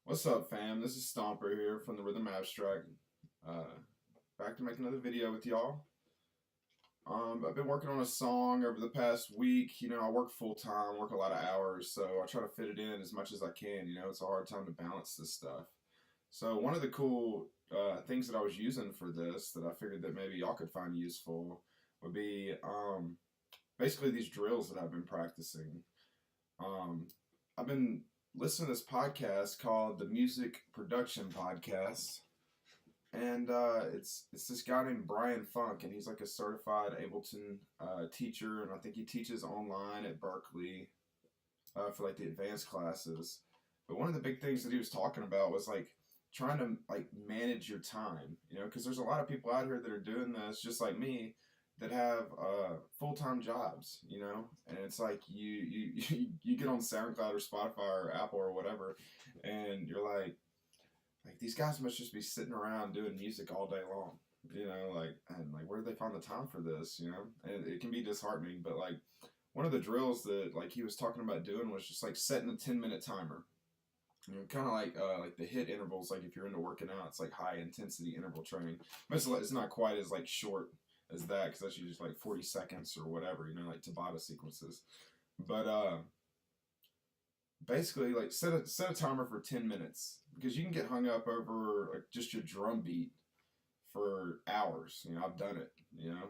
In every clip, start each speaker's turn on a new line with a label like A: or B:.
A: What's up, fam? This is Stomper here from the Rhythm Abstract. Back to make another video with y'all. I've been working on a song over the past week. I work full time, work a lot of hours, so I try to fit it in as much as I can. It's a hard time to balance this stuff. So one of the cool things that I was using for this that I figured that maybe y'all could find useful would be basically these drills that I've been practicing. I've been listening to this podcast called the Music Production Podcast, and it's this guy named Brian Funk, and he's like a certified Ableton teacher, and I think he teaches online at Berkeley for like the advanced classes. But one of the big things that he was talking about was like trying to like manage your time, because there's a lot of people out here that are doing this just like me that have full-time jobs, and it's like you get on SoundCloud or Spotify or Apple or whatever, and you're like these guys must just be sitting around doing music all day long, and where do they find the time for this, and it can be disheartening. But like one of the drills that like he was talking about doing was just like setting a 10-minute timer, kind of like the hit intervals. Like if you're into working out, it's like high intensity interval training, but it's not quite as like short as that, because that's usually just like 40 seconds or whatever, like Tabata sequences. But basically, like set a timer for 10 minutes, because you can get hung up over like just your drum beat for hours. I've done it,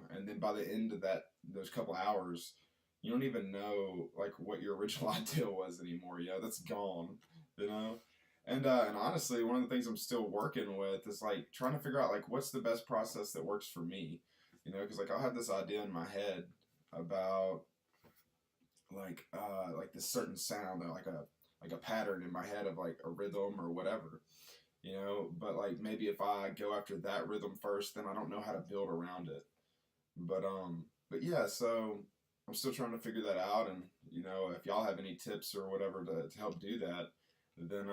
A: and then by the end of those couple hours, you don't even know like what your original idea was anymore. That's gone, And honestly, one of the things I'm still working with is like trying to figure out like what's the best process that works for me. Because like I'll have this idea in my head about like this certain sound, like a pattern in my head of like a rhythm or whatever, But like maybe if I go after that rhythm first, then I don't know how to build around it. But yeah, so I'm still trying to figure that out, and if y'all have any tips or whatever to help do that, then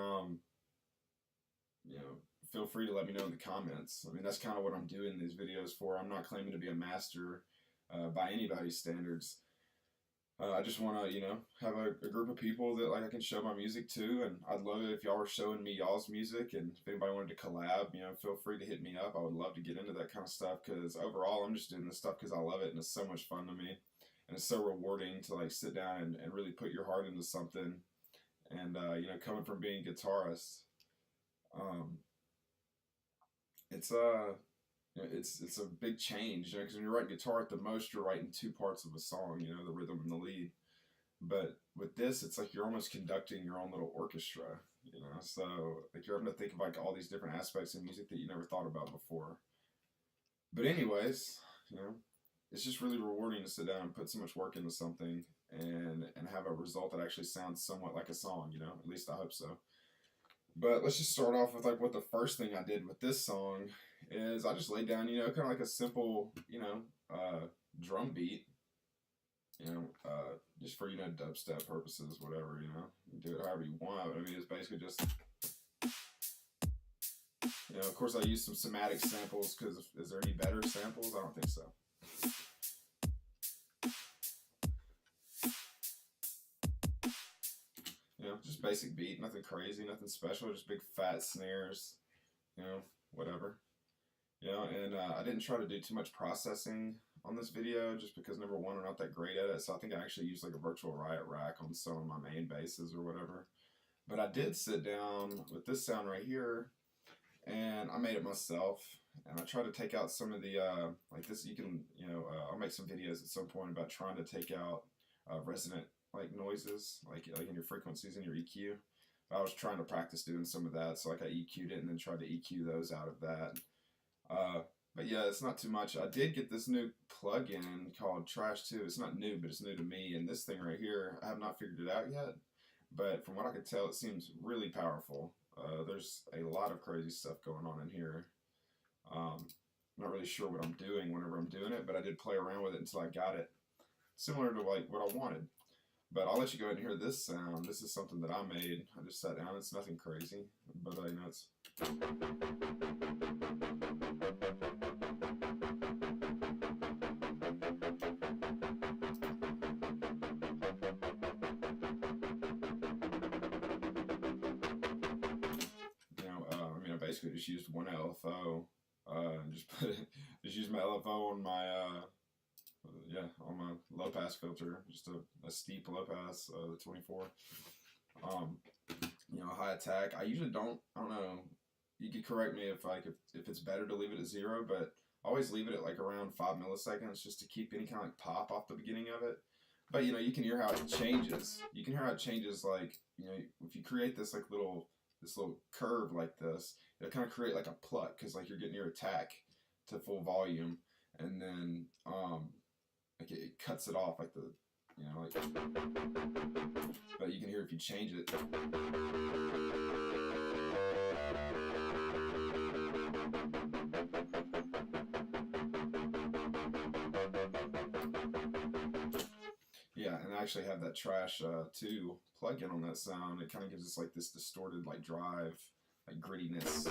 A: feel free to let me know in the comments. I mean, that's kind of what I'm doing these videos for. I'm not claiming to be a master by anybody's standards. I just want to, have a group of people that like I can show my music to, and I'd love it if y'all were showing me y'all's music, and if anybody wanted to collab, feel free to hit me up. I would love to get into that kind of stuff, because overall, I'm just doing this stuff because I love it, and it's so much fun to me, and it's so rewarding to like sit down and really put your heart into something, and coming from being a guitarist, it's a big change, because when you're writing guitar, at the most you're writing two parts of a song, the rhythm and the lead. But with this, it's like you're almost conducting your own little orchestra, So like you're having to think of like all these different aspects of music that you never thought about before. But anyways, it's just really rewarding to sit down and put so much work into something and have a result that actually sounds somewhat like a song, At least I hope so. But let's just start off with like what the first thing I did with this song is. I just laid down, kind of like a simple, drum beat, just for, dubstep purposes, whatever, you do it however you want. But I mean, it's basically just, of course I use some somatic samples, because is there any better samples? I don't think so. Just basic beat, nothing crazy, nothing special, just big fat snares, whatever. And I didn't try to do too much processing on this video, just because number one, I'm not that great at it, so I think I actually used like a virtual Riot rack on some of my main basses or whatever. But I did sit down with this sound right here, and I made it myself, and I tried to take out some of the, like this, you can, I'll make some videos at some point about trying to take out resonant like noises, like in your frequencies and your EQ. I was trying to practice doing some of that, so like I EQ'd it and then tried to EQ those out of that. But yeah, it's not too much. I did get this new plugin called Trash 2. It's not new, but it's new to me. And this thing right here, I have not figured it out yet. But from what I could tell, it seems really powerful. There's a lot of crazy stuff going on in here. I'm not really sure what I'm doing whenever I'm doing it, but I did play around with it until I got it similar to like what I wanted. But I'll let you go ahead and hear this sound. This is something that I made. I just sat down. It's nothing crazy, but it's... basically just used one LFO, just used my LFO on my on my low pass filter, just a steep low pass, the 24. High attack. I usually don't. I don't know. You could correct me if it's better to leave it at 0, but I always leave it at like around 5 milliseconds just to keep any kind of like pop off the beginning of it. But you can hear how it changes. You can hear how it changes. Like if you create this like this little curve like this, it'll kind of create like a pluck because like you're getting your attack to full volume, and then like it cuts it off like the like. But you can hear if you change it. Yeah, and I actually have that Trash 2 plugin on that sound. It kind of gives us like this distorted, like drive, like grittiness.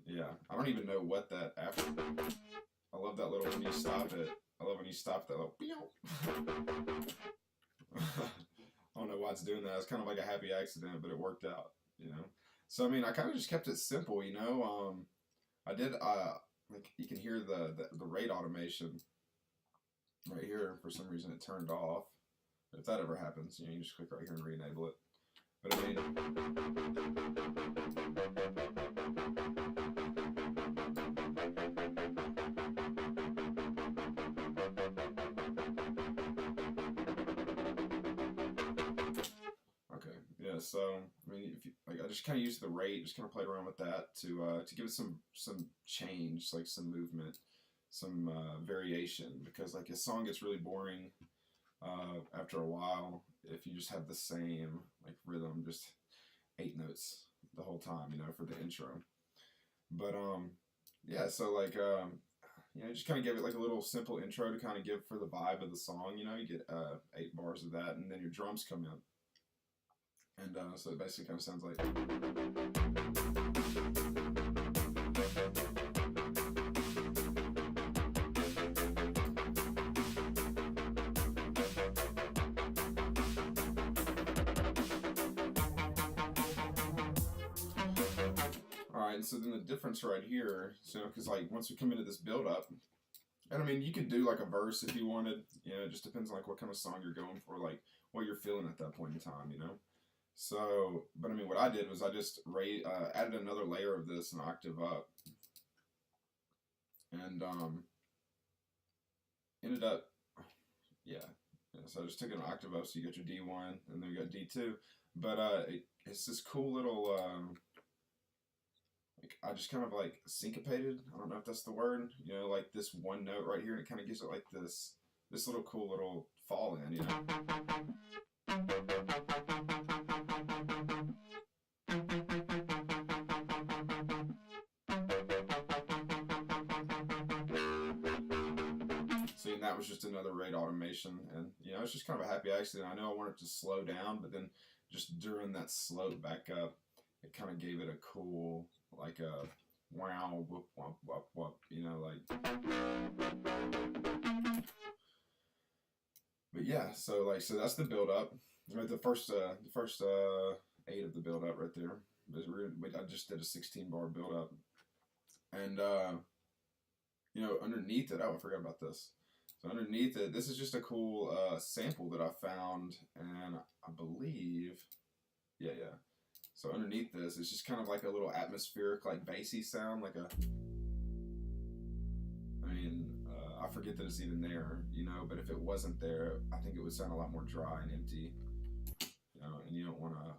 A: Yeah, I don't even know what that after. I love that little when you stop it. I love when you stop that little. I don't know why it's doing that. It's kind of like a happy accident, but it worked out. So I mean, I kind of just kept it simple. I did like you can hear the rate automation. Right here, for some reason it turned off. If that ever happens, you just click right here and re-enable it. But I mean, okay, yeah. So I mean, if you like, I just kind of used the rate, just kind of played around with that to give it some change, like some movement, some variation, because like a song gets really boring after a while if you just have the same like rhythm, just 8 notes the whole time, for the intro. But yeah, so like just kind of give it like a little simple intro to kind of give for the vibe of the song. You get 8 bars of that, and then your drums come in, and so it basically kind of sounds like. So then the difference right here, because like once we come into this build up, and I mean you could do like a verse if you wanted, it just depends on like what kind of song you're going for, like what you're feeling at that point in time, So, but I mean what I did was I just added another layer of this an octave up, and ended up, so I just took an octave up, so you got your D1, and then you got D2, but it's this cool little. I just kind of like syncopated. I don't know if that's the word. Like this one note right here, and it kind of gives it like this little cool little fall in. See, and that was just another rate automation, and it's just kind of a happy accident. I know I wanted it to slow down, but then just during that slope back up, it kind of gave it a cool, like a wow, whoop, whoop, whoop, whoop, like. But yeah, so that's the build up. Right, the first 8 of the build up right there. I just did a 16 bar build up, and underneath it, I forgot about this. So underneath it, this is just a cool sample that I found, and I believe, yeah. So underneath this, it's just kind of like a little atmospheric, like bassy sound, like a. I mean, I forget that it's even there, But if it wasn't there, I think it would sound a lot more dry and empty, And you don't want to,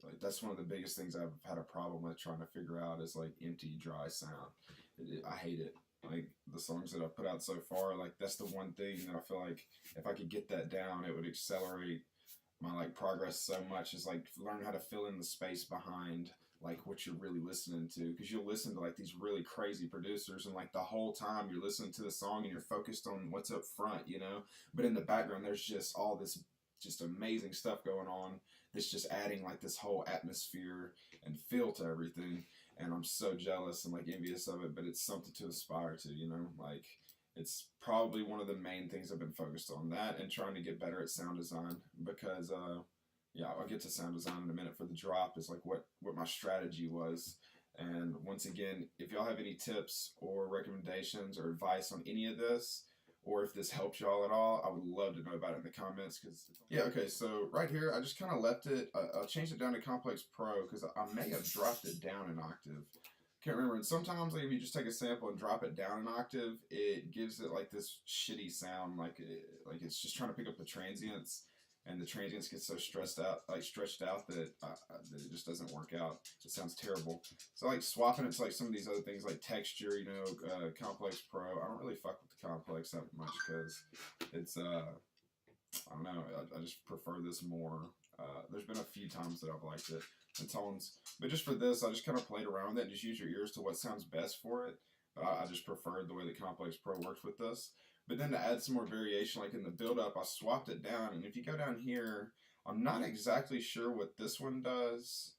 A: like that's one of the biggest things I've had a problem with trying to figure out is like empty, dry sound. I hate it. Like the songs that I've put out so far, like that's the one thing that I feel like if I could get that down, it would accelerate my like progress so much, is like learn how to fill in the space behind like what you're really listening to, because you'll listen to like these really crazy producers and like the whole time you're listening to the song and you're focused on what's up front, but in the background there's just all this just amazing stuff going on that's just adding like this whole atmosphere and feel to everything, and I'm so jealous and like envious of it, but it's something to aspire to, like it's probably one of the main things I've been focused on, that and trying to get better at sound design, because yeah, I'll get to sound design in a minute. For the drop is like what my strategy was. And once again, if y'all have any tips or recommendations or advice on any of this, or if this helps y'all at all, I would love to know about it in the comments. Cause yeah, okay, so right here, I just kind of left it. I changed it down to Complex Pro because I may have dropped it down an octave. Can't remember. And sometimes, like, if you just take a sample and drop it down an octave, it gives it like this shitty sound, like it's just trying to pick up the transients, and the transients get so stretched out that that it just doesn't work out. It sounds terrible. So like swapping it to like some of these other things like texture, you know, Complex Pro. I don't really fuck with the Complex that much because it's I don't know. I just prefer this more. There's been a few times that I've liked it. The tones, but just for this, I just kind of played around with it and just use your ears to what sounds best for it. But I just preferred the way the Complex Pro works with this. But then to add some more variation, like in the build-up, I swapped it down. And if you go down here, I'm not exactly sure what this one does.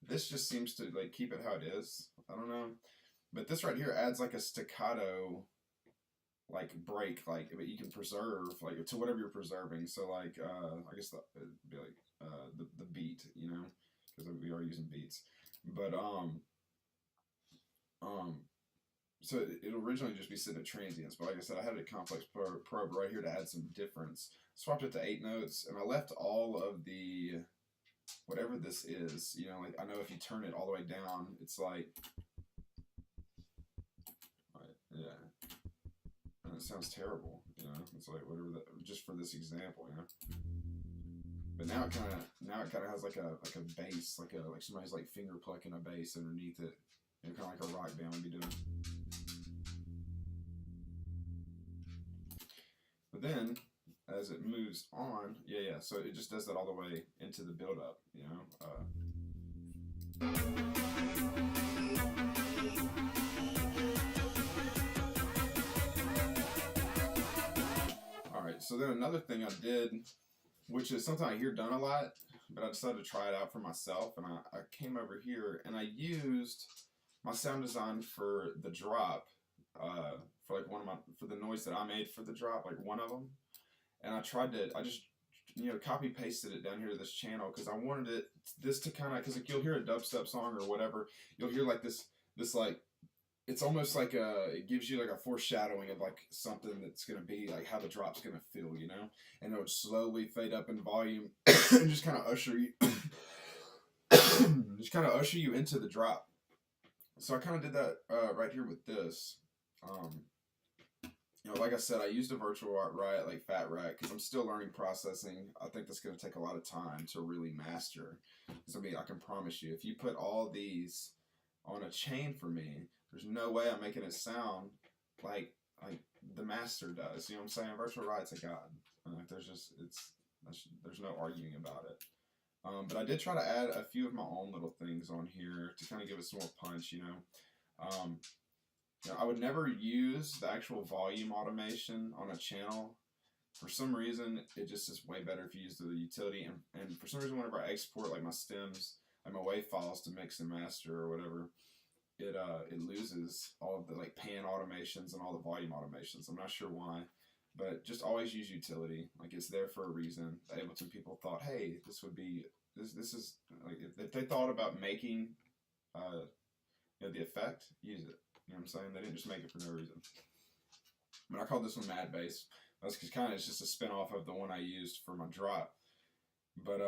A: This just seems to like keep it how it is. I don't know. But this right here adds like a staccato like break, like, but you can preserve like to whatever you're preserving. So like I guess it'd be like the beat, you know, because we are using beats. But so it'll originally just be sitting at transients, but like I said, I had a Complex Pro right here to add some difference. Swapped it to 8 notes, and I left all of the whatever this is, you know, like I know if you turn it all the way down, it's like, yeah, and it sounds terrible, you know. It's like whatever that, just for this example, you know. But now it kind of has like a bass, like somebody's like finger plucking a bass underneath it, you know, kind of like a rock band would be doing. But then as it moves on, yeah, so it just does that all the way into the build-up, you know. Alright, so then another thing I did, which is something I hear done a lot, but I decided to try it out for myself, and I came over here and I used my sound design for the drop, for like for the noise that I made for the drop, like one of them, and I just, you know, copy pasted it down here to this channel because I wanted this to kind of, because like you'll hear a dubstep song or whatever, you'll hear like this like, it's almost like it gives you like a foreshadowing of like something that's gonna be like how the drop's gonna feel, you know, and it would slowly fade up in volume and just kind of usher you, into the drop. So I kind of did that right here with this. You know, like I said, I used a virtual Riot like Fat Rat because I'm still learning processing. I think that's going to take a lot of time to really master. Because I mean, I can promise you, if you put all these on a chain for me, there's no way I'm making it sound like the master does. You know what I'm saying? Virtual Riot's a god. Like there's no arguing about it. But I did try to add a few of my own little things on here to kind of give it some more punch, you know. You know, I would never use the actual volume automation on a channel. For some reason, it just is way better if you use the utility. And for some reason, whenever I export like my stems and my WAV files to mix and master or whatever, it loses all of the like pan automations and all the volume automations. I'm not sure why, but just always use utility. Like it's there for a reason. The Ableton people thought, hey, this is like if they thought about making you know, the effect, use it. You know what I'm saying? They didn't just make it for no reason. But I called this one Mad Bass. That's because kind of it's just a spin-off of the one I used for my drop. But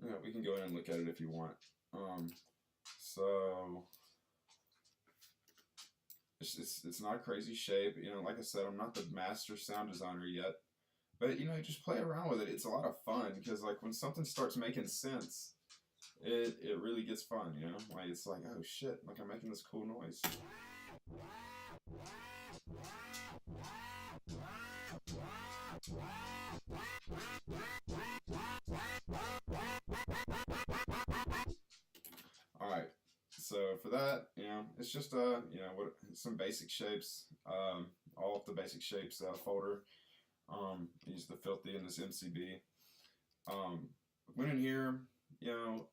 A: you know, we can go in and look at it if you want. So it's not a crazy shape. You know, like I said, I'm not the master sound designer yet. But you know, just play around with it. It's a lot of fun because like when something starts making sense, it really gets fun, you know? Like it's like, oh shit, like I'm making this cool noise. Alright, so for that, you know, it's just you know, some basic shapes, all of the basic shapes folder. Use the Filthy in this MCB. Went in here, you know,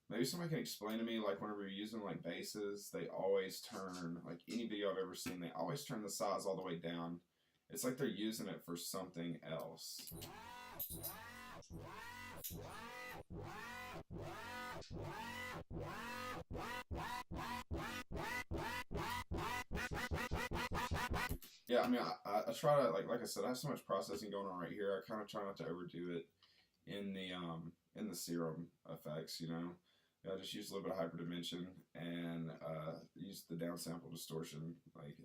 A: maybe somebody can explain to me, like whenever you're using like basses, they always turn, like any video I've ever seen, they always turn the size all the way down. It's like they're using it for something else. Yeah, I mean, I try to like I said, I have so much processing going on right here. I kind of try not to overdo it in the serum effects. You know, I just use a little bit of hyperdimension and use the downsample distortion. Like,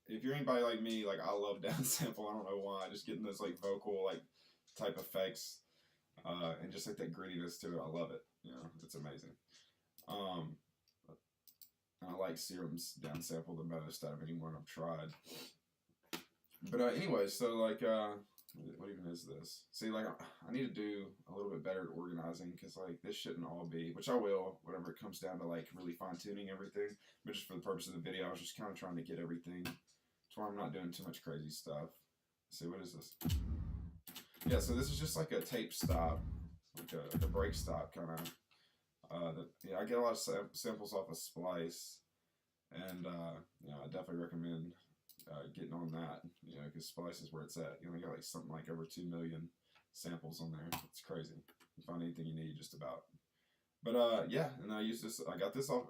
A: if you're anybody like me, like I love downsample. I don't know why. Just getting those like vocal like type effects and just like that grittiness to it. I love it. You know, it's amazing. I like serum's downsample the most out of anyone I've tried. But anyway, so like, what even is this? See, like, I need to do a little bit better at organizing, because like this shouldn't all be, which I will, whenever it comes down to like really fine tuning everything. But just for the purpose of the video, I was just kind of trying to get everything to where I'm not doing too much crazy stuff. Let's see, what is this? Yeah, so this is just like a tape stop, like a break stop kind of. Yeah, I get a lot of samples off of Splice, and you know, I definitely recommend getting on that, you know, because Splice is where it's at. You only got like something like over 2 million samples on there. It's crazy. You find anything you need just about. But yeah, and I use this. I got this off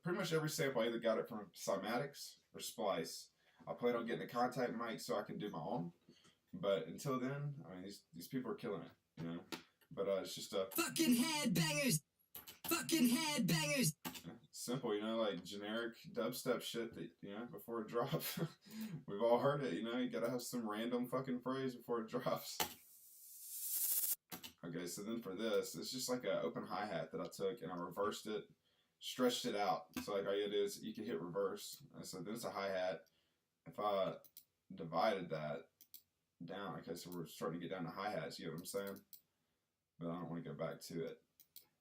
A: pretty much every sample. I either got it from Cymatics or Splice. I plan on getting a contact mic so I can do my own. But until then, I mean, these people are killing it, you know. But it's just
B: fucking headbangers. Fucking headbangers.
A: Simple, you know, like generic dubstep shit that, you know, before it drops. We've all heard it, you know, you gotta have some random fucking phrase before it drops. Okay, so then for this, it's just like an open hi-hat that I took and I reversed it, stretched it out. So like all you do is you can hit reverse. And so then it's a hi-hat. If I divided that down, okay, so we're starting to get down to hi-hats, you know what I'm saying? But I don't want to go back to it.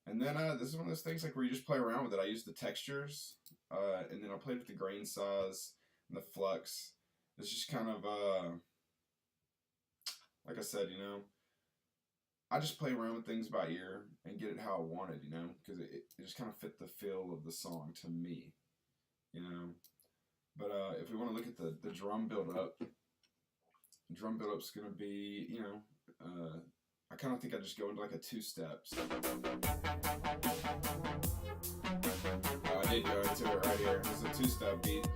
A: And then this is one of those things like where you just play around with it. I use the textures, and then I played with the grain size and the flux. It's just kind of, like I said, you know, I just play around with things by ear and get it how I want it, you know, because it just kind of fit the feel of the song to me, you know. But if we want to look at the drum build-up, drum build-up's going to be, you know, I kind of think I just go into like a two-step. I did go into it right here. It's a two-step beat.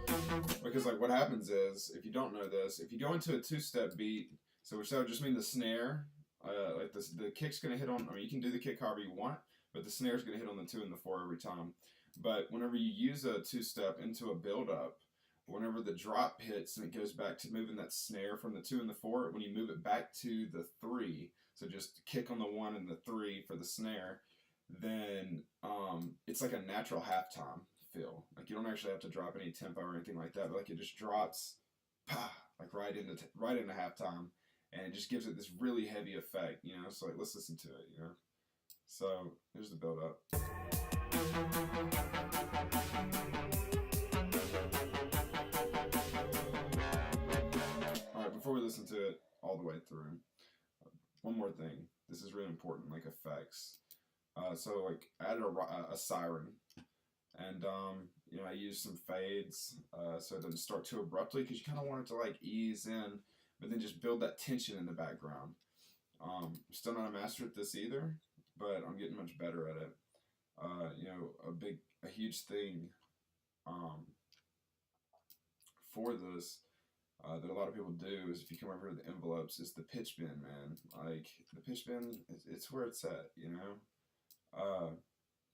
A: Because like what happens is, if you don't know this, if you go into a two-step beat, so which that would just mean the snare, like the kick's going to hit on, I mean you can do the kick however you want, but the snare's going to hit on the 2 and the 4 every time. But whenever you use a two-step into a build-up, whenever the drop hits and it goes back to moving that snare from the 2 and the 4, when you move it back to the 3, so just kick on the 1 and the 3 for the snare, then it's like a natural halftime feel. Like you don't actually have to drop any tempo or anything like that, but like it just drops, like right into halftime, and it just gives it this really heavy effect, you know. So like let's listen to it, you know. So here's the build up. All right, before we listen to it all the way through, one more thing. This is really important, like effects. So like I added a siren, and you know, I used some fades so it doesn't start too abruptly, because you kind of want it to like ease in, but then just build that tension in the background. I'm still not a master at this either, but I'm getting much better at it. You know, a huge thing for this that a lot of people do is, if you come over to the envelopes, is the pitch bend, man. Like the pitch bend, it's where it's at, you know. For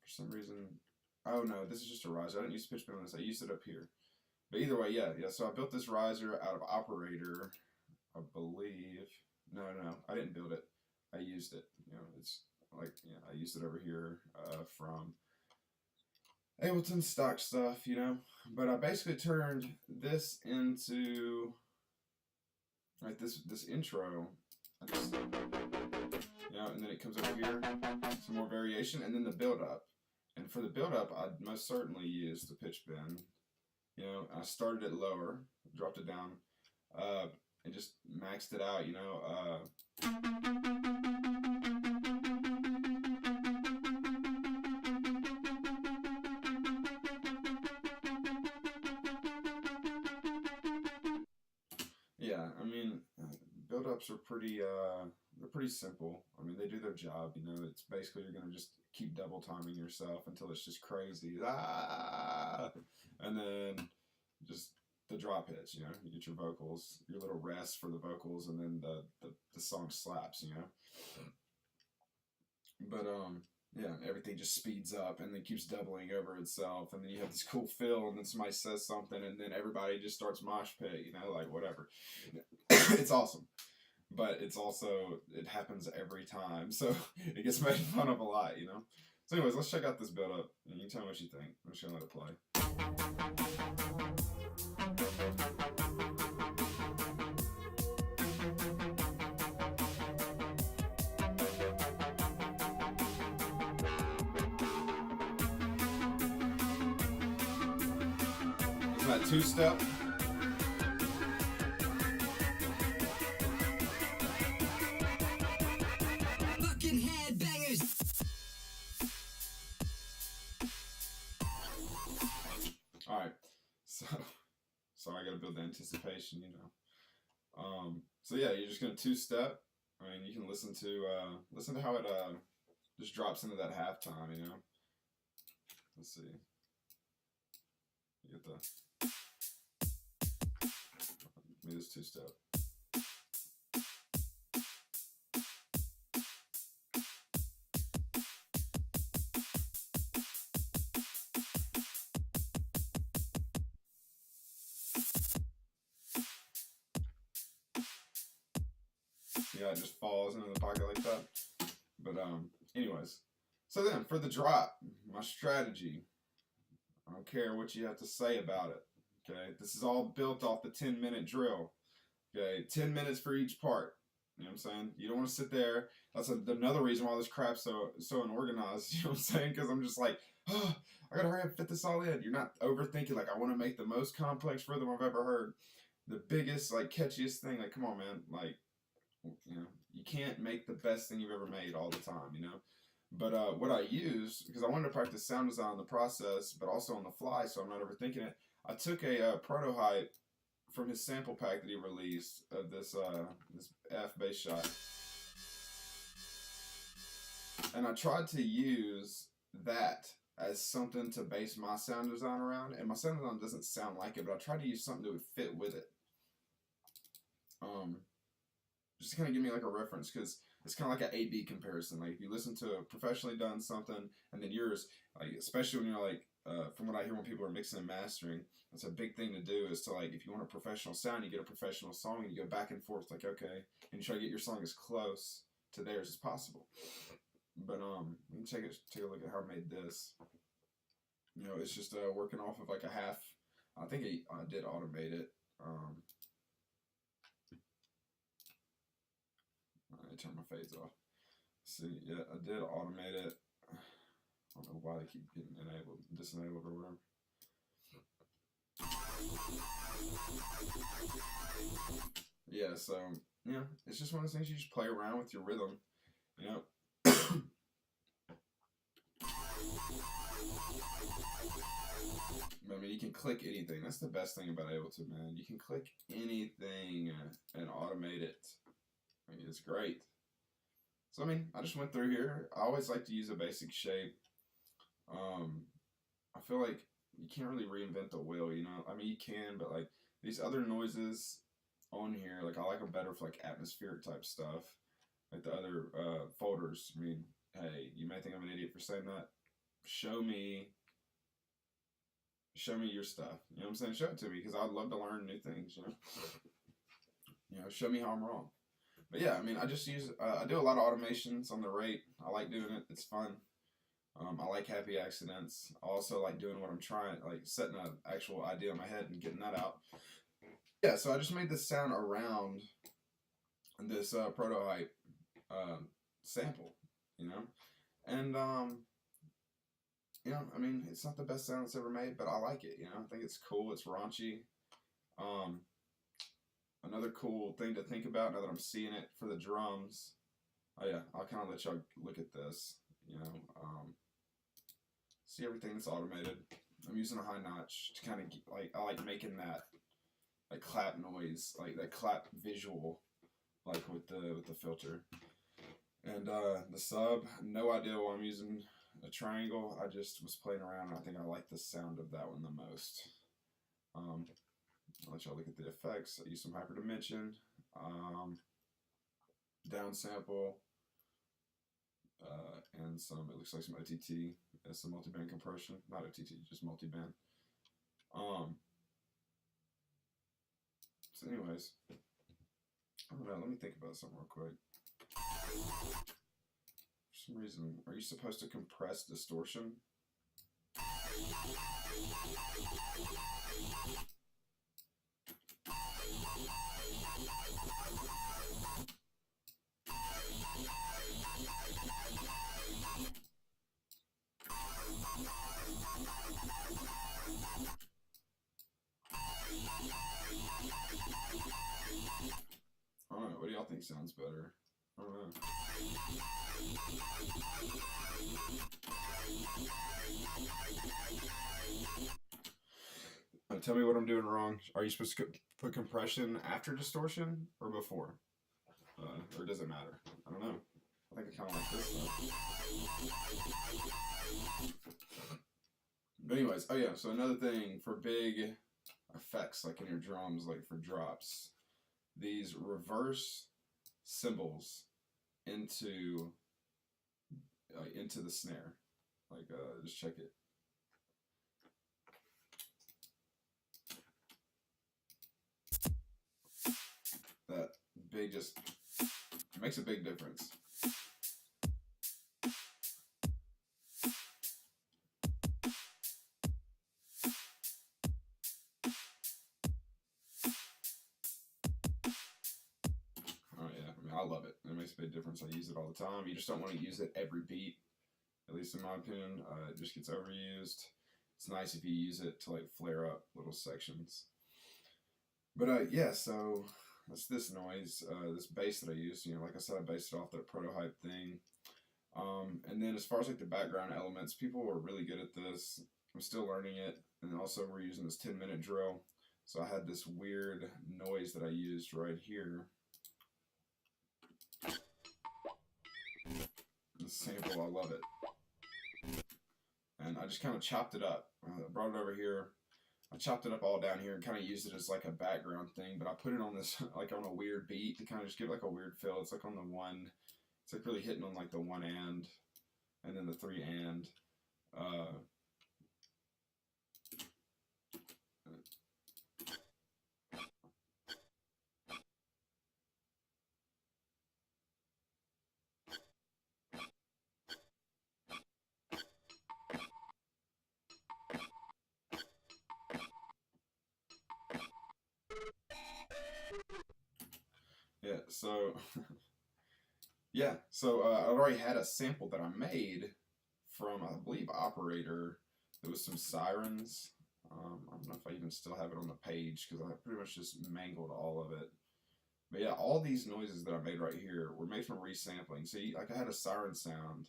A: some reason, oh no, this is just a riser. I didn't use pitch bend on this. I used it up here. But either way, yeah. So I built this riser out of Operator, I believe. No, I didn't build it. I used it. You know, it's like, yeah, I used it over here from Ableton stock stuff, you know. But I basically turned this into like this intro. I just, you know, and then it comes over here, some more variation, and then the build up. And for the build up, I'd most certainly use the pitch bend. You know, I started it lower, dropped it down, and just maxed it out, you know. Yeah, I mean, build-ups are pretty pretty simple. I mean, they do their job. You know, it's basically you're gonna just keep double timing yourself until it's just crazy. Ah, and then just the drop hits. You know, you get your vocals, your little rest for the vocals, and then the song slaps. You know, but yeah, everything just speeds up and then keeps doubling over itself, and then you have this cool fill, and then somebody says something, and then everybody just starts mosh pit. You know, like whatever. It's awesome. But it's also, it happens every time, so it gets made fun of a lot, you know? So anyways, let's check out this build up, and you can tell me what you think. I'm just gonna let it play. Isn't that two-step?
B: Fucking headbangers.
A: Alright, so I gotta build the anticipation, you know. So yeah, you're just gonna two-step. I mean, you can listen to how it just drops into that halftime, you know. Let's see. You get the maybe this two-step. Yeah, it just falls into the pocket like that. But anyways, so then for the drop, my strategy. I don't care what you have to say about it. Okay, this is all built off the 10-minute drill. Okay, 10 minutes for each part. You know what I'm saying? You don't want to sit there. That's another reason why this crap's so unorganized. You know what I'm saying? Because I'm just like, oh, I gotta hurry up and fit this all in. You're not overthinking. Like, I want to make the most complex rhythm I've ever heard, the biggest, like, catchiest thing. Like, come on, man. Like, you know, you can't make the best thing you've ever made all the time. You know. But what I use, because I wanted to practice sound design in the process, but also on the fly, so I'm not overthinking it. I took a prototype from his sample pack that he released of this F bass shot, and I tried to use that as something to base my sound design around. And my sound design doesn't sound like it, but I tried to use something that would fit with it. Just to kind of give me like a reference, because it's kind of like an A/B comparison. Like if you listen to a professionally done something and then yours, like especially when you're like, from what I hear when people are mixing and mastering, that's a big thing to do. Is to like, if you want a professional sound, you get a professional song and you go back and forth. Like okay, and you try to get your song as close to theirs as possible. But let me take a look at how I made this. You know, it's just working off of like a half. I think I did automate it. I turn my fades off. See, yeah, I did automate it. I don't know why they keep getting disenabled or whatever. Yeah, so, you know, it's just one of those things you just play around with your rhythm, you know. I mean, you can click anything. That's the best thing about Ableton, man. You can click anything and automate it. I mean, it's great. So, I mean, I just went through here. I always like to use a basic shape. I feel like you can't really reinvent the wheel, you know? I mean, you can, but, like, these other noises on here, like, I like them better for, like, atmospheric type stuff. Like the other folders. I mean, hey, you may think I'm an idiot for saying that. Show me your stuff. You know what I'm saying? Show it to me, because I'd love to learn new things, you know? You know, show me how I'm wrong. But yeah, I mean, I just use, I do a lot of automations on the rate. I like doing it. It's fun. I like happy accidents. I also like doing what I'm trying, like setting an actual idea in my head and getting that out. Yeah, so I just made this sound around this prototype sample, you know? And, you know, I mean, it's not the best sound it's ever made, but I like it, you know? I think it's cool. It's raunchy. Another cool thing to think about now that I'm seeing it for the drums. Oh yeah, I'll kind of let y'all look at this, you know. See everything that's automated. I'm using a high notch to kind of like, I like making that like clap noise, like that clap visual, like with the filter. And the sub, no idea why I'm using a triangle. I just was playing around and I think I like the sound of that one the most. I'll let y'all look at the effects. I use some hyperdimension, downsample, and some, it looks like some OTT, some multiband compression. Not OTT, just multiband. So anyways, I don't know, let me think about something real quick. For some reason, are you supposed to compress distortion? I don't know, what do y'all think sounds better? I don't know. Tell me what I'm doing wrong. Are you supposed to put compression after distortion or before? Or does it matter? I don't know. I think I kind of like this though. But anyways, oh yeah, so another thing for big effects, like in your drums, like for drops, these reverse cymbals into the snare. Like, just check it. That big just makes a big difference. Oh yeah, I mean, I love it. It makes a big difference. I use it all the time. You just don't want to use it every beat. At least in my opinion, it just gets overused. It's nice if you use it to like flare up little sections. But yeah, so that's this noise, this bass that I use. You know, like I said, I based it off that prototype thing. And then as far as like the background elements, people were really good at this. I'm still learning it. And also we're using this 10-minute drill. So I had this weird noise that I used right here. The sample, I love it. And I just kind of chopped it up. I brought it over here. I chopped it up all down here and kind of used it as like a background thing, but I put it on this, like on a weird beat to kind of just give like a weird feel. It's like on the one, it's like really hitting on like the one and then the three and. Yeah, so yeah, so I already had a sample that I made from, I believe, Operator. There was some sirens. I don't know if I even still have it on the page because I pretty much just mangled all of it. But yeah, all these noises that I made right here were made from resampling. See, like I had a siren sound,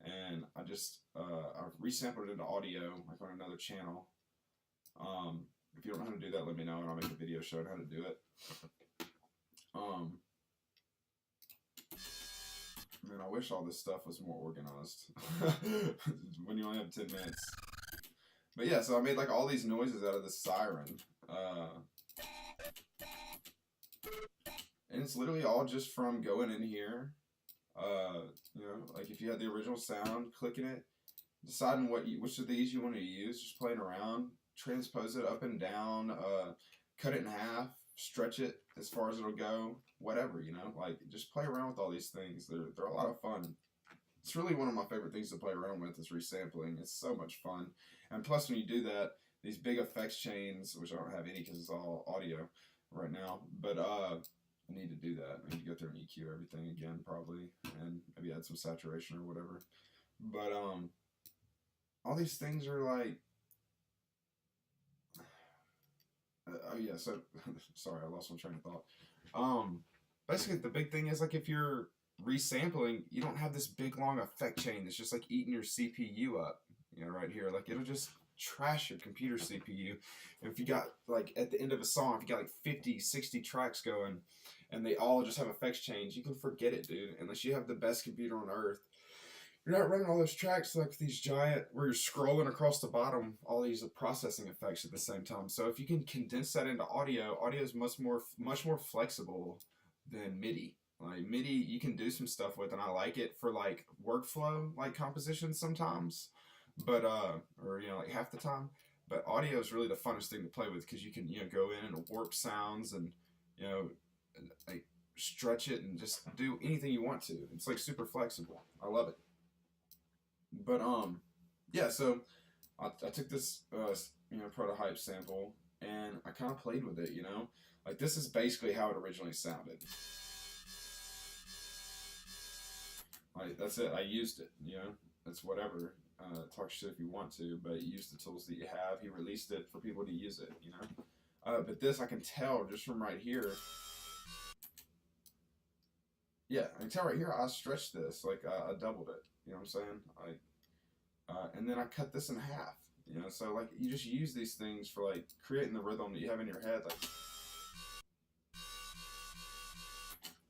A: and I just I resampled it into audio, like on another channel. If you don't know how to do that, let me know, and I'll make a video showing how to do it. Man, I wish all this stuff was more organized when you only have 10 minutes. But yeah, so I made like all these noises out of the siren. And it's literally all just from going in here. You know, like if you had the original sound, clicking it, deciding which of these you want to use, just playing around, transpose it up and down, cut it in half, stretch it as far as it'll go, whatever, you know, like just play around with all these things. They're a lot of fun. It's really one of my favorite things to play around with is resampling. It's so much fun. And plus when you do that, these big effects chains, which I don't have any because it's all audio right now, but I need to do that. I need to go through and EQ everything again probably, and maybe add some saturation or whatever. But all these things are like, oh yeah, so sorry, I lost my train of thought. Basically the big thing is like if you're resampling, you don't have this big long effect chain that's just like eating your CPU up, you know, right here. Like it'll just trash your computer CPU. If you got like at the end of a song, if you got like 50, 60 tracks going, and they all just have effects change, you can forget it, dude. Unless you have the best computer on earth, you're not running all those tracks like these giant where you're scrolling across the bottom, all these processing effects at the same time. So if you can condense that into audio, audio is much more flexible than MIDI. Like MIDI, you can do some stuff with, and I like it for like workflow, like compositions sometimes, but or you know, like half the time. But audio is really the funnest thing to play with because you can, you know, go in and warp sounds and, you know, like stretch it and just do anything you want to. It's like super flexible. I love it. But yeah. So I took this you know, prototype sample and I kind of played with it. You know, like this is basically how it originally sounded. Like that's it. I used it. You know, that's whatever. Talk shit if you want to, but use the tools that you have. He released it for people to use it. You know, but this I can tell just from right here. Yeah, I can tell right here I stretched this, like I doubled it. You know what I'm saying? And then I cut this in half. You know, so like you just use these things for like creating the rhythm that you have in your head. Like,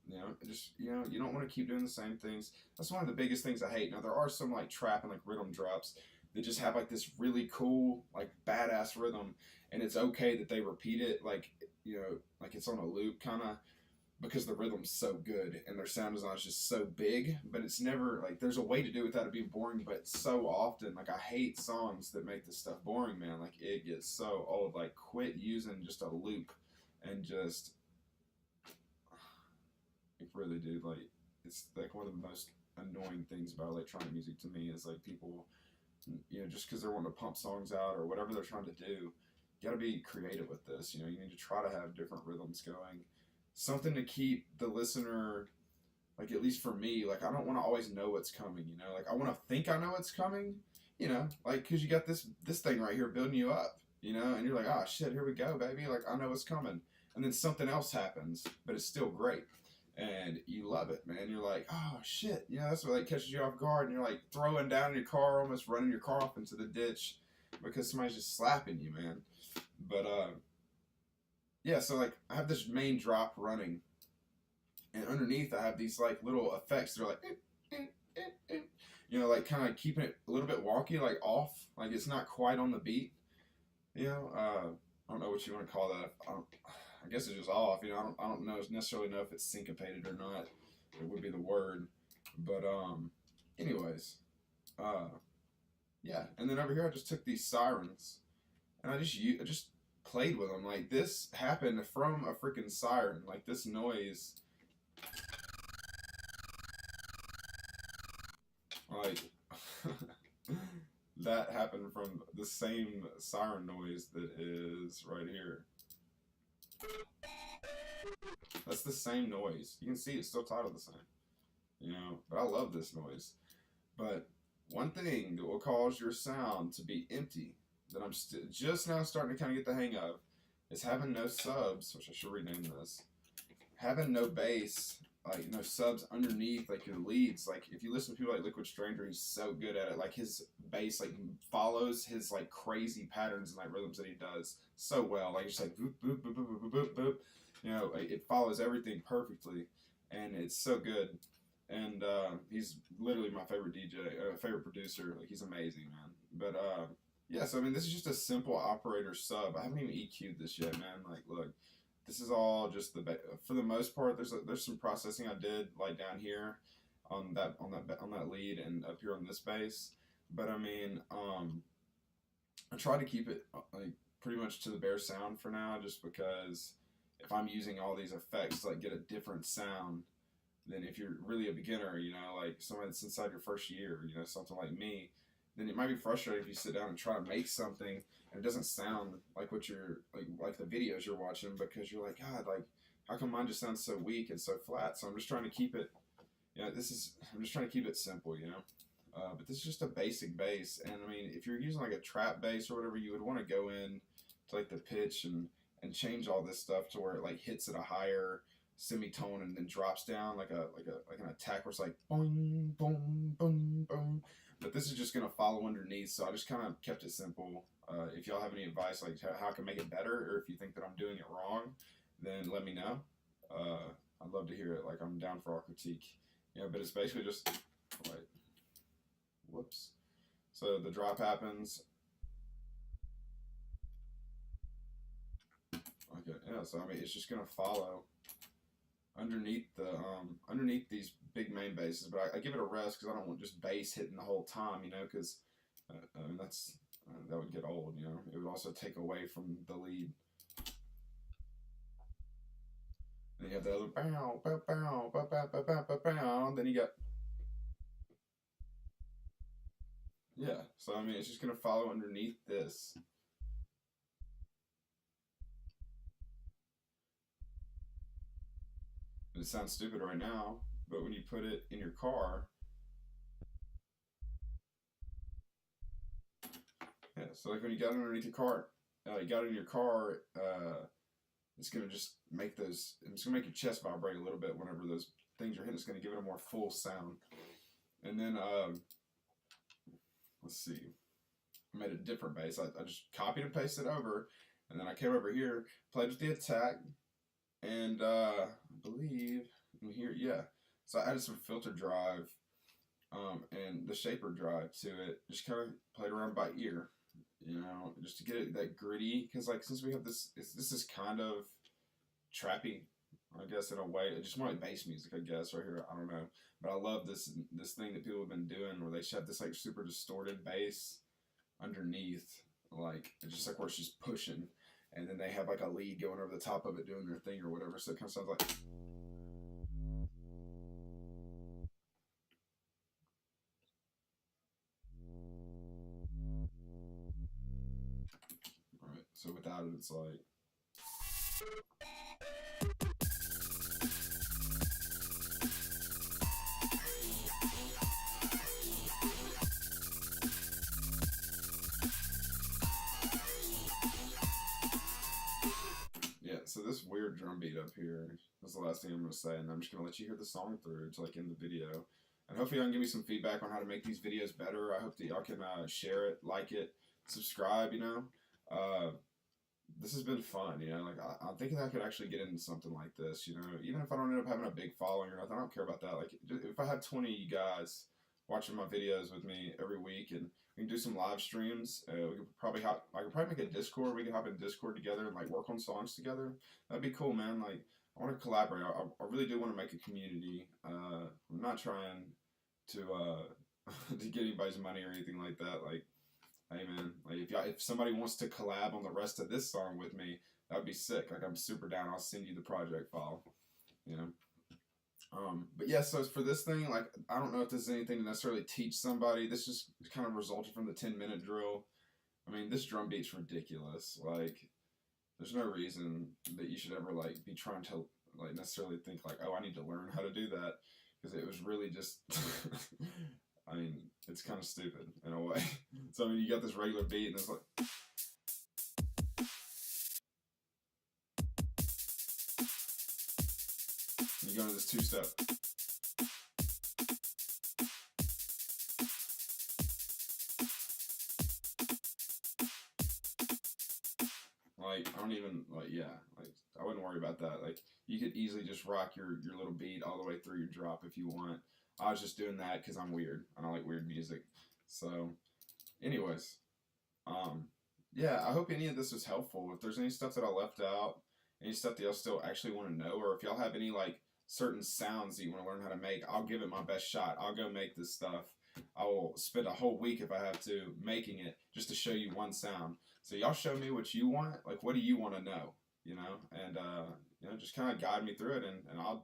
A: you know, just, you know, you don't want to keep doing the same things. That's one of the biggest things I hate. Now there are some like trap and like rhythm drops that just have like this really cool, like badass rhythm, and it's okay that they repeat it, like, you know, like it's on a loop kind of, because the rhythm's so good and their sound design is just so big. But it's never like there's a way to do it without it being boring. But so often, like I hate songs that make this stuff boring, man. Like it gets so old. Like quit using just a loop and just like really, dude. Like it's like one of the most annoying things about electronic music to me is like people, you know, just because they're wanting to pump songs out or whatever they're trying to do, you got to be creative with this. You know, you need to try to have different rhythms going. Something to keep the listener, like at least for me, like I don't want to always know what's coming, you know, like I want to think I know what's coming, you know, like because you got this thing right here building you up, you know, and you're like, oh shit, here we go, baby, like I know what's coming, and then something else happens, but it's still great, and you love it, man. You're like, oh shit, you know, that's what like catches you off guard, and you're like throwing down your car, almost running your car off into the ditch because somebody's just slapping you, man. But yeah, so like I have this main drop running, and underneath I have these like little effects that are like, you know, like kind of keeping it a little bit wonky, like off, like it's not quite on the beat. You know, I don't know what you want to call that. I guess it's just off. You know, I don't know necessarily know if it's syncopated or not. It would be the word, but anyways, yeah. And then over here I just took these sirens, and I just played with them. Like this happened from a freaking siren. Like this noise, like that happened from the same siren noise that is right here. That's the same noise. You can see it's still titled the same. You know, but I love this noise. But one thing that will cause your sound to be empty, that I'm just now starting to kind of get the hang of, is having no subs, which I should rename this. Having no bass, like no subs underneath like your leads. Like if you listen to people like Liquid Stranger, he's so good at it. Like his bass like follows his like crazy patterns and like rhythms that he does so well. Like it's like boop boop boop boop boop boop boop. You know, like, it follows everything perfectly, and it's so good. And he's literally my favorite DJ, favorite producer. Like he's amazing, man. But yeah, so I mean, this is just a simple operator sub. I haven't even EQ'd this yet, man. Like, look, this is all just for the most part. There's some processing I did like down here on that lead and up here on this bass. But I mean, I try to keep it like pretty much to the bare sound for now, just because if I'm using all these effects to like get a different sound, then if you're really a beginner, you know, like someone that's inside your first year, you know, something like me, then it might be frustrating if you sit down and try to make something and it doesn't sound like what you're like the videos you're watching, because you're like, God, like how come mine just sounds so weak and so flat? So I'm just trying to keep it, you know, I'm just trying to keep it simple, you know. But this is just a basic bass, and I mean, if you're using like a trap bass or whatever, you would want to go in to like the pitch and change all this stuff to where it like hits at a higher semitone and then drops down like an attack where it's like boom, boom, boom, boom. But this is just gonna follow underneath, so I just kind of kept it simple. If y'all have any advice, like how I can make it better, or if you think that I'm doing it wrong, then let me know. I'd love to hear it. Like, I'm down for all critique. Yeah, but it's basically just like, whoops. So the drop happens. Okay, yeah. So I mean, it's just gonna follow underneath the underneath these big main basses, but I give it a rest because I don't want just bass hitting the whole time, you know, because I mean that would get old, you know. It would also take away from the lead. And you have the other bow, bow, bow, bow, bow, bow, bow, bow, bow. Then you got, yeah. So I mean, it's just gonna follow underneath this. It sounds stupid right now, but when you put it in your car, yeah. So like when you got it underneath your car, you got it in your car, it's gonna just make those. It's gonna make your chest vibrate a little bit whenever those things are hitting. It's gonna give it a more full sound. And then let's see, I made a different bass. I just copied and pasted over, and then I came over here, played with the attack, and I believe in here, yeah. So I added some filter drive and the shaper drive to it. Just kind of played around by ear, you know, just to get it that gritty. Because like since we have this, this is kind of trappy, I guess, in a way. It's just more like bass music, I guess, right here. I don't know, but I love this thing that people have been doing where they have this like super distorted bass underneath, like it's just like where it's just pushing. And then they have like a lead going over the top of it doing their thing or whatever. So it kind of sounds like. Alright, so without it, it's like. So this weird drum beat up here is the last thing I'm going to say, and I'm just going to let you hear the song through to like end the video. And hopefully y'all can give me some feedback on how to make these videos better. I hope that y'all can share it, like it, subscribe, you know. This has been fun, you know. Like I'm thinking I could actually get into something like this, you know. Even if I don't end up having a big following or nothing, I don't care about that. Like if I have 20 of you guys watching my videos with me every week, and we can do some live streams. We could probably I could probably make a Discord. We could hop in Discord together and like work on songs together. That'd be cool, man. Like I want to collaborate. I really do want to make a community. I'm not trying to to get anybody's money or anything like that. Like, hey man, like if somebody wants to collab on the rest of this song with me, that'd be sick. Like I'm super down. I'll send you the project file. You know. But yeah, so for this thing, like, I don't know if this is anything to necessarily teach somebody. This just kind of resulted from the 10-minute drill. I mean, this drum beat's ridiculous. Like, there's no reason that you should ever, like, be trying to, like, necessarily think, like, oh, I need to learn how to do that. Because it was really just, I mean, it's kind of stupid in a way. So, I mean, you got this regular beat, and it's like... You go into this two-step. Like, I don't even, like, yeah, like, I wouldn't worry about that. Like, you could easily just rock your little beat all the way through your drop if you want. I was just doing that because I'm weird. I don't like weird music. So, anyways, yeah, I hope any of this was helpful. If there's any stuff that I left out, any stuff that y'all still actually want to know, or if y'all have any, like, certain sounds that you want to learn how to make, I'll give it my best shot. I'll go make this stuff. I will spend a whole week if I have to making it just to show you one sound. So y'all show me what you want. Like, what do you want to know? You know, and you know, just kind of guide me through it, and I'll.